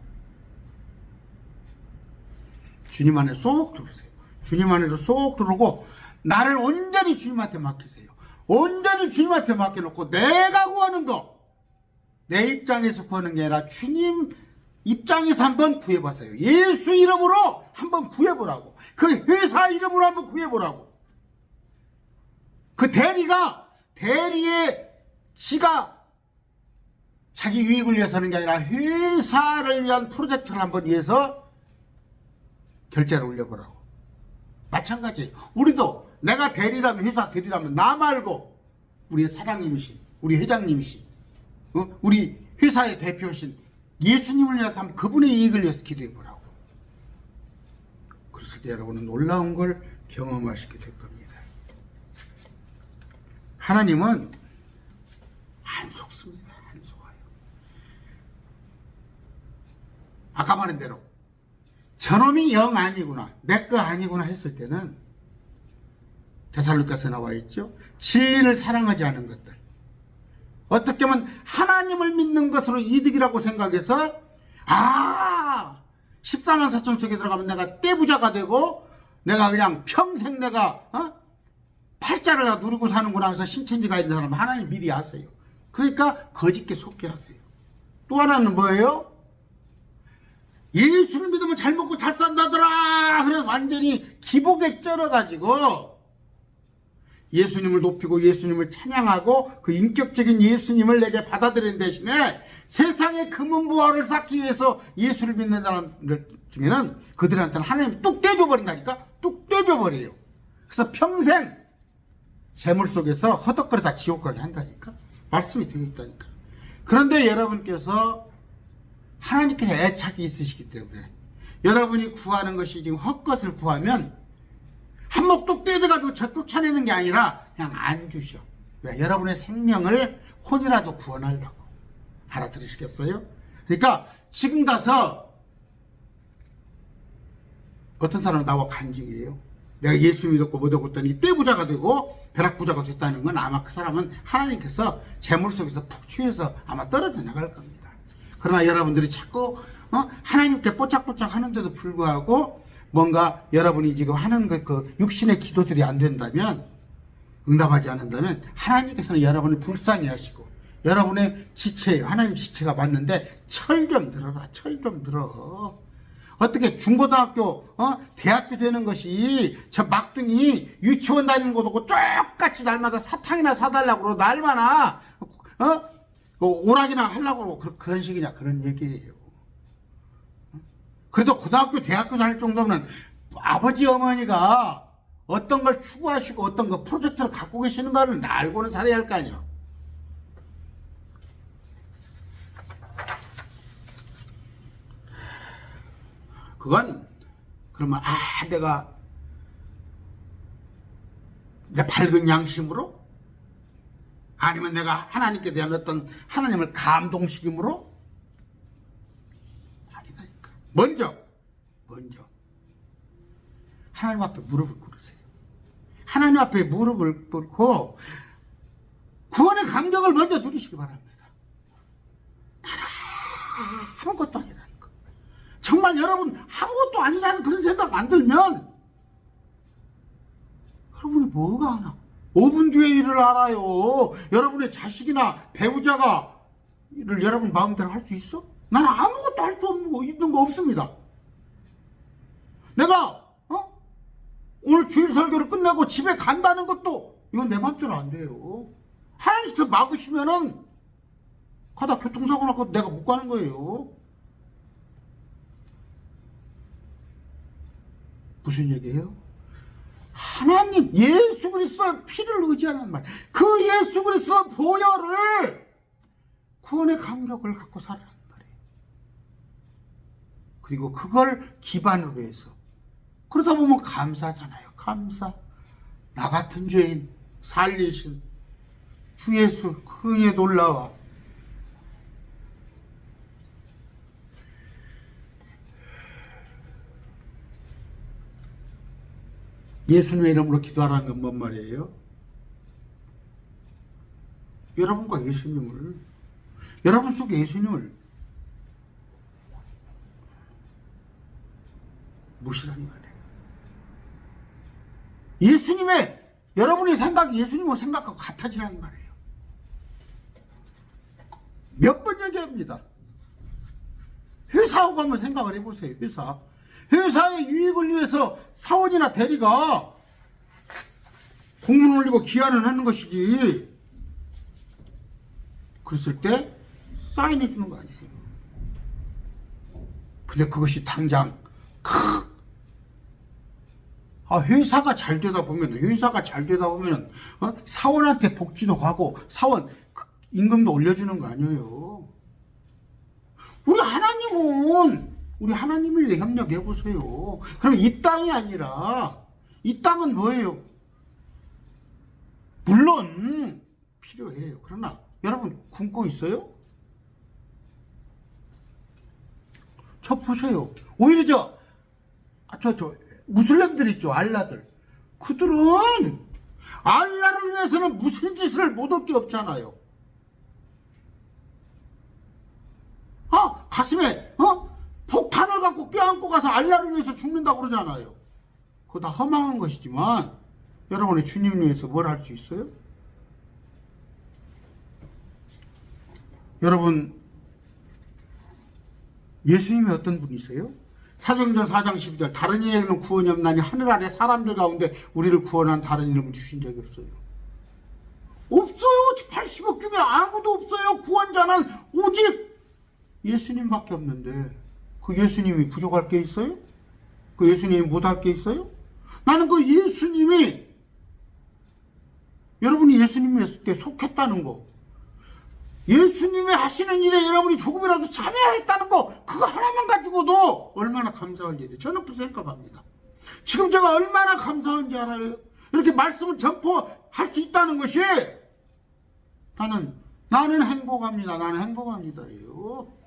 주님 안에 쏙 들으세요. 주님 안에로 쏙 들어오고 나를 온전히 주님한테 맡기세요. 온전히 주님한테 맡겨놓고 내가 구하는 거, 내 입장에서 구하는 게 아니라 주님 입장에서 한번 구해보세요. 예수 이름으로 한번 구해보라고. 그 회사 이름으로 한번 구해보라고. 그 대리의 지가 자기 유익을 위해서 하는 게 아니라 회사를 위한 프로젝트를 한번 위해서 결제를 올려보라고. 마찬가지예요. 우리도 내가 대리라면, 회사 대리라면 나 말고 우리의 사장님이신, 우리 회장님이신, 우리 회사의 대표신 예수님을 위해서 한번 그분의 이익을 위해서 기도해보라고. 그랬을 때 여러분은 놀라운 걸 경험하시게 될 겁니다. 하나님은 안 속습니다. 안 속아요. 아까 말한 대로 저놈이 영 아니구나, 내 거 아니구나 했을 때는 데살로니가서에 나와 있죠. 진리를 사랑하지 않은 것들, 어떻게 보면 하나님을 믿는 것으로 이득이라고 생각해서 14만 4천 속에 들어가면 내가 떼부자가 되고 내가 그냥 평생 내가 팔자를 누리고 사는구나 하면서 신천지가 있는 사람은 하나님 미리 아세요. 그러니까 거짓게 속게 하세요. 또 하나는 뭐예요? 예수를 믿으면 잘 먹고 잘 산다더라. 그래 완전히 기복에 쩔어가지고 예수님을 높이고 예수님을 찬양하고 그 인격적인 예수님을 내게 받아들이는 대신에 세상의 금은부화를 쌓기 위해서 예수를 믿는 사람들 중에는 그들한테는 하나님이 뚝 떼줘버린다니까. 뚝 떼줘버려요. 그래서 평생 재물 속에서 허덕거리다 지옥 가게 한다니까. 말씀이 되어 있다니까. 그런데 여러분께서 하나님께서 애착이 있으시기 때문에 여러분이 구하는 것이 지금 헛것을 구하면 한몫 뚝 떼어가지고 쫓아내는 게 아니라 그냥 안 주셔. 왜? 여러분의 생명을 혼이라도 구원하려고. 알아들으시겠어요? 그러니까 지금 가서 어떤 사람은 나와 간증이에요. 내가 예수 믿었고 못 했더니 떼부자가 되고 벼락부자가 됐다는 건 아마 그 사람은 하나님께서 재물 속에서 푹 취해서 아마 떨어져 나갈 겁니다. 그러나 여러분들이 자꾸 하나님께 뽀짝뽀짝 하는데도 불구하고 뭔가 여러분이 지금 하는 그 육신의 기도들이 안 된다면, 응답하지 않는다면 하나님께서는 여러분을 불쌍히 하시고 여러분의 지체예요. 하나님 지체가 맞는데 철 좀 들어라. 철 좀 들어. 어떻게 중고등학교 대학교 되는 것이 저 막둥이 유치원 다니는 것도 없고 똑같이 날마다 사탕이나 사달라고 그러고 날마다 오락이나 하려고 그러고 그런 식이냐, 그런 얘기예요. 그래도 고등학교 대학교 다닐 정도면 아버지 어머니가 어떤 걸 추구하시고 어떤 거 프로젝트를 갖고 계시는가를 알고는 살아야 할 거 아니야. 그건 그러면 내가 내 밝은 양심으로, 아니면 내가 하나님께 대한 어떤 하나님을 감동시킴으로, 아니다니까. 먼저 하나님 앞에 무릎을 꿇으세요. 하나님 앞에 무릎을 꿇고 구원의 감격을 먼저 누리시기 바랍니다. 나는 아무것도 아니라니까. 정말 여러분 아무것도 아니라는 그런 생각 안 들면 여러분이 뭐가 하나? 5분 뒤에 일을 알아요. 여러분의 자식이나 배우자가 여러분 마음대로 할 수 있어? 나는 아무것도 할 수 없는 거, 있는 거 없습니다. 내가 오늘 주일 설교를 끝내고 집에 간다는 것도 이건 내 맘대로 안 돼요. 하나님께서 막으시면은 가다 교통사고 나고 내가 못 가는 거예요. 무슨 얘기예요? 하나님 예수 그리스도의 피를 의지하는 말, 그 예수 그리스도의 보혈을 구원의 감격을 갖고 살아라는 말이에요. 그리고 그걸 기반으로 해서 그러다 보면 감사잖아요. 감사. 나 같은 죄인 살리신 주 예수 그 은혜 놀라워. 예수님의 이름으로 기도하라는 건 뭔 말이에요? 여러분과 예수님을, 여러분 속에 예수님을 무시하는 말이에요. 예수님의, 여러분의 생각이 예수님의 생각하고 같아지라는 말이에요. 몇 번 얘기합니다. 회사하고 한번 생각을 해보세요. 회사의 유익을 위해서 사원이나 대리가 공문 올리고 기한을 하는 것이지, 그랬을 때 사인해 주는 거 아니에요. 근데 그것이 당장 회사가 잘 되다 보면 사원한테 복지도 가고 사원 임금도 올려주는 거 아니에요. 우리 하나님을 협력해 보세요. 그럼 이 땅이 아니라 이 땅은 뭐예요? 물론 필요해요. 그러나 여러분 굶고 있어요? 저 보세요. 오히려 저 무슬림들 있죠. 알라들. 그들은 알라를 위해서는 무슨 짓을 못 할 게 없잖아요. 가슴에 폭탄을 갖고 껴안고 가서 알라를 위해서 죽는다고 그러잖아요. 그거 다 허망한 것이지만 여러분의 주님을 위해서 뭘 할 수 있어요? 여러분 예수님이 어떤 분이세요? 사도행전 4장 12절 다른 이에게는 구원이 없나니 하늘 아래 사람들 가운데 우리를 구원한 다른 이름을 주신 적이 없어요. 없어요. 80억 중에 아무도 없어요. 구원자는 오직 예수님밖에 없는데 그 예수님이 부족할 게 있어요? 그 예수님이 못할 게 있어요? 나는 그 예수님이, 여러분이 예수님께 속했다는 거, 예수님이 하시는 일에 여러분이 조금이라도 참여했다는 거, 그거 하나만 가지고도 얼마나 감사할 일이에요. 저는 그 생각합니다. 지금 제가 얼마나 감사한지 알아요? 이렇게 말씀을 전포할 수 있다는 것이 나는 행복합니다. 나는 행복합니다예요.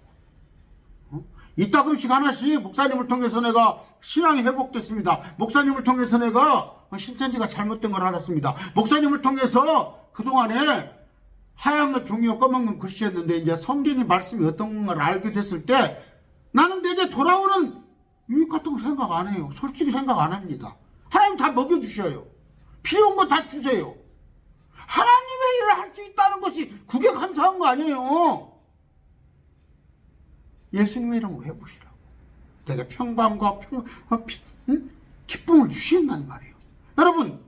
이따금씩 하나씩 목사님을 통해서 내가 신앙이 회복됐습니다. 목사님을 통해서 내가 신천지가 잘못된 걸 알았습니다. 목사님을 통해서 그동안에 하얀 종이와 검은 글씨였는데 이제 성경의 말씀이 어떤 걸 알게 됐을 때 나는 내게 돌아오는 유익 같은 거 생각 안 해요. 솔직히 생각 안 합니다. 하나님 다 먹여주셔요. 필요한 거 다 주세요. 하나님의 일을 할 수 있다는 것이 그게 감사한 거 아니에요. 예수님의 이름으로 해보시라고. 내가 평강과 기쁨을 주신다는 말이에요. 여러분,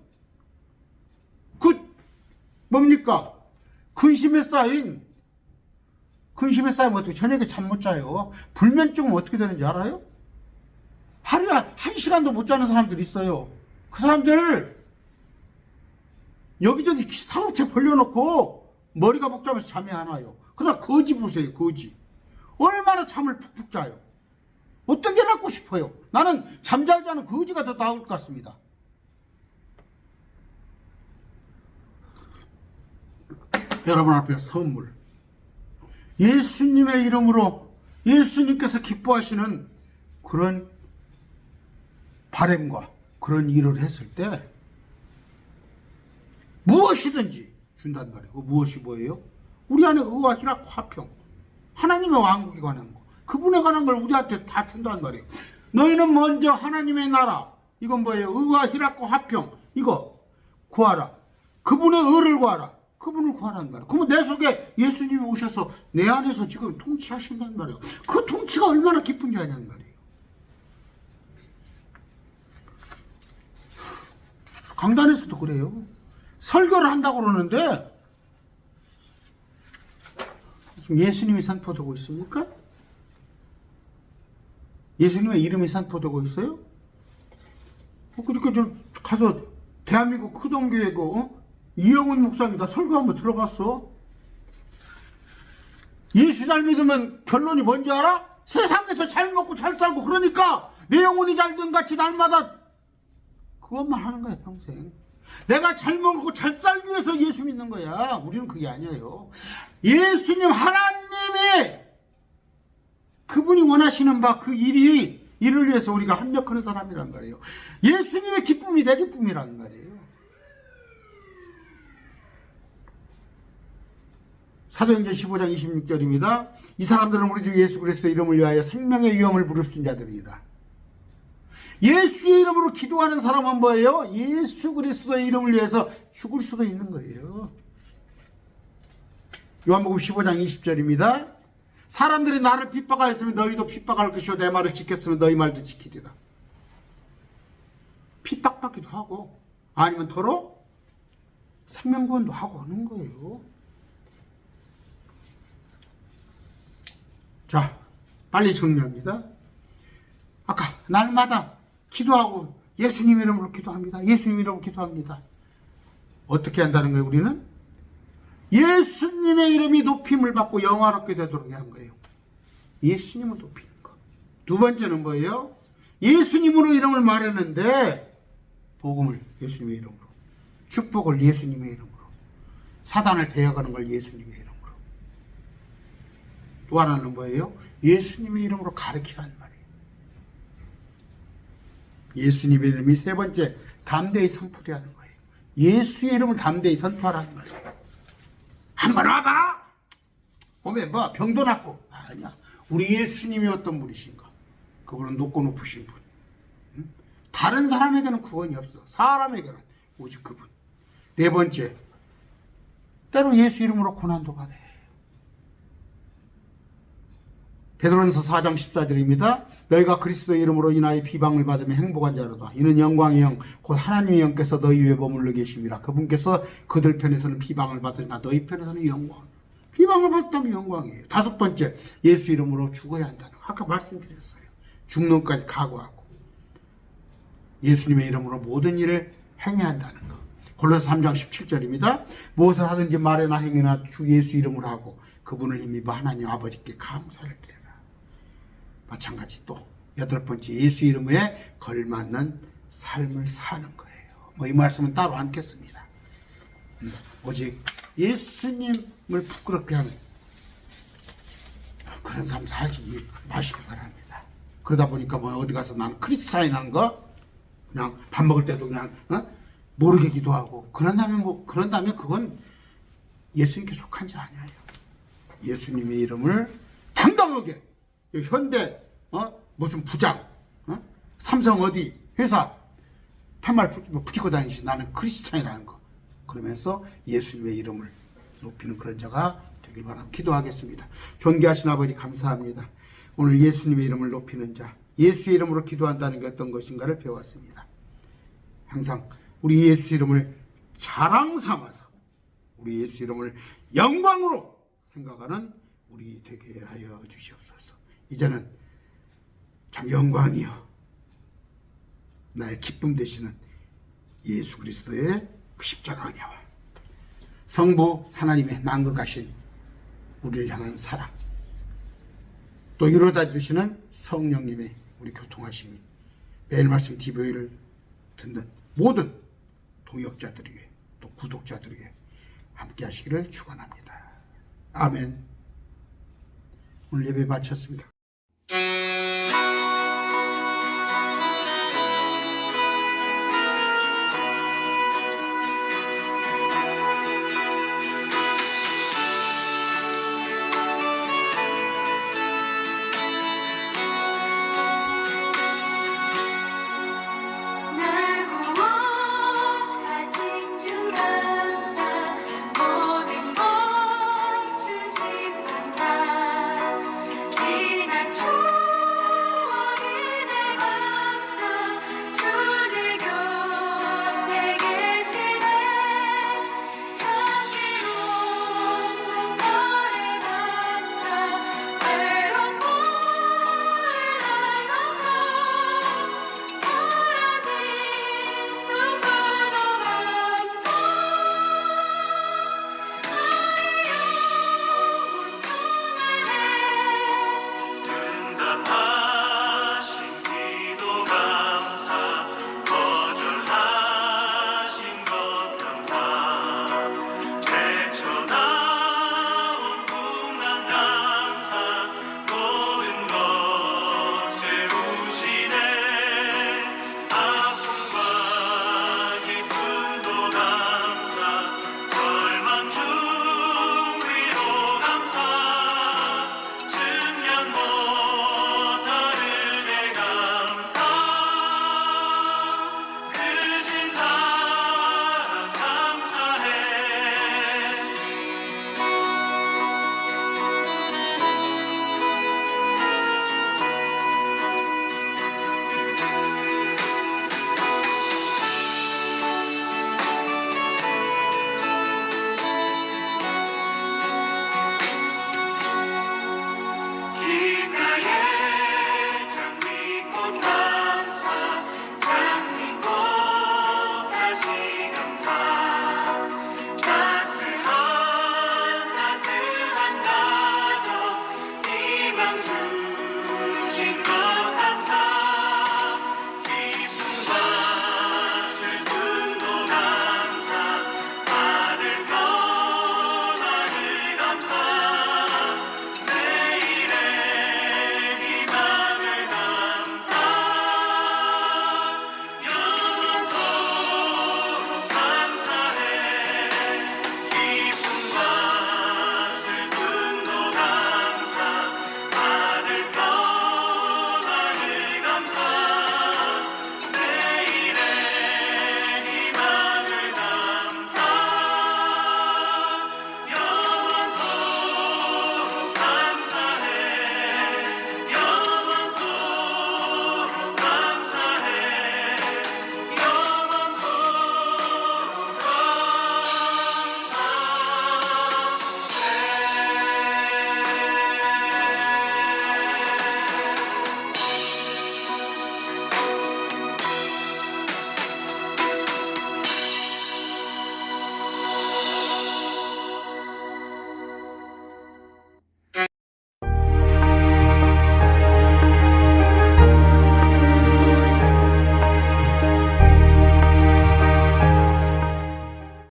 뭡니까? 근심에 쌓이면 어떻게 저녁에 잠 못 자요? 불면증은 어떻게 되는지 알아요? 하루에 1시간도 못 자는 사람들 있어요. 그 사람들 여기저기 사업체 벌려놓고 머리가 복잡해서 잠이 안 와요. 그러나 거지 보세요. 거지. 얼마나 잠을 푹푹 자요. 어떤 게 낫고 싶어요? 나는 잠잘 자는 거지가 더 나을 것 같습니다. 여러분 앞에 선물, 예수님의 이름으로 예수님께서 기뻐하시는 그런 바램과 그런 일을 했을 때 무엇이든지 준단 말이에요. 무엇이 뭐예요? 우리 안에 의와 희락, 화평, 하나님의 왕국에 관한 거, 그분에 관한 걸 우리한테 다 준단 말이에요. 너희는 먼저 하나님의 나라, 이건 뭐예요? 의와 희락과 화평, 이거 구하라. 그분의 의를 구하라. 그분을 구하란 말이에요. 그러면 내 속에 예수님이 오셔서 내 안에서 지금 통치하신단 말이에요. 그 통치가 얼마나 기쁜지 아냐는 말이에요. 강단에서도 그래요. 설교를 한다고 그러는데 예수님이 선포되고 있습니까? 예수님의 이름이 선포되고 있어요? 그러니까 저 가서 대한민국 크동교회고 이영훈 목사입니다. 설교 한번 들어봤어. 예수 잘 믿으면 결론이 뭔지 알아? 세상에서 잘 먹고 잘 살고 그러니까 내 영혼이 잘된 같이 날마다 그것만 하는 거야 평생. 내가 잘 먹고 잘 살기 위해서 예수 믿는 거야. 우리는 그게 아니에요. 예수님 하나님이 그분이 원하시는 바 그 일을 위해서 우리가 합력하는 사람이란 말이에요. 예수님의 기쁨이 내 기쁨이란 말이에요. 사도행전 15장 26절입니다. 이 사람들은 우리 주 예수 그리스도의 이름을 위하여 생명의 위험을 무릅쓴 자들이다. 예수의 이름으로 기도하는 사람은 뭐예요? 예수 그리스도의 이름을 위해서 죽을 수도 있는 거예요. 요한복음 15장 20절입니다. 사람들이 나를 핍박하였으면 너희도 핍박할 것이요 내 말을 지켰으면 너희 말도 지키리라. 핍박받기도 하고 아니면 더러 생명구원도 하고 하는 거예요. 자, 빨리 정리합니다. 아까 날마다 기도하고 예수님 이름으로 기도합니다. 예수님 이름으로 기도합니다. 어떻게 한다는 거예요? 우리는 예수님의 이름이 높임을 받고 영화롭게 되도록 한 거예요. 예수님을 높이는 거. 두 번째는 뭐예요? 예수님으로 이름을 말했는데 복음을 예수님의 이름으로, 축복을 예수님의 이름으로, 사단을 대역하는 걸 예수님의 이름으로. 또 하나는 뭐예요? 예수님의 이름으로 가르치라는 말이에요. 예수님의 이름이 세 번째, 담대히 선포되어야 하는 거예요. 예수의 이름을 담대히 선포하라는 거예요. 한번 와봐! 오면 뭐 병도 낫고. 아니야. 우리 예수님이 어떤 분이신가? 그분은 높고 높으신 분. 응? 다른 사람에게는 구원이 없어. 사람에게는 오직 그분. 네 번째, 때로 예수 이름으로 고난도 받아요. 베드로전서 4장 14절입니다. 너희가 그리스도의 이름으로 인하여 비방을 받으면 행복한 자로다. 이는 영광의 영, 곧 하나님의 영께서 너희 위에 머물러 계심이라. 그분께서 그들 편에서는 비방을 받으나 너희 편에서는 영광. 비방을 받다면 영광이에요. 다섯 번째, 예수 이름으로 죽어야 한다는 거. 아까 말씀드렸어요. 죽는까지 각오하고 예수님의 이름으로 모든 일을 행해야 한다는 거. 골로새 3장 17절입니다. 무엇을 하든지 말이나 행위나 주 예수 이름으로 하고 그분을 힘입어 하나님 아버지께 감사를 드려라. 마찬가지 또 여덟 번째, 예수 이름에 걸맞는 삶을 사는 거예요. 뭐 이 말씀은 따로 않겠습니다. 오직 예수님을 부끄럽게 하는 그런 삶 살지 마시기 바랍니다. 그러다 보니까 뭐 어디 가서 나는 크리스찬이라는 거 그냥 밥 먹을 때도 그냥 모르게 기도하고 그런다면 그건 예수님께 속한 자 아니에요. 예수님의 이름을 당당하게 현대 무슨 부장 삼성 어디 회사 팻말 붙이고 다니시 나는 크리스찬이라는 거 그러면서 예수님의 이름을 높이는 그런 자가 되길 바랍니다. 기도하겠습니다. 존귀하신 아버지 감사합니다. 오늘 예수님의 이름을 높이는 자, 예수의 이름으로 기도한다는 게 어떤 것인가를 배웠습니다. 항상 우리 예수 이름을 자랑 삼아서 우리 예수 이름을 영광으로 생각하는 우리 되게 하여 주시옵소서. 이제는 참 영광이요 나의 기쁨 되시는 예수 그리스도의 그 십자가 은혜와 성부 하나님의 만극하신 우리를 향한 사랑 또 이루어다 주시는 성령님의 우리 교통하심이 매일 말씀 TV를 듣는 모든 동역자들에게 또 구독자들에게 함께 하시기를 축원합니다. 아멘. 오늘 예배 마쳤습니다.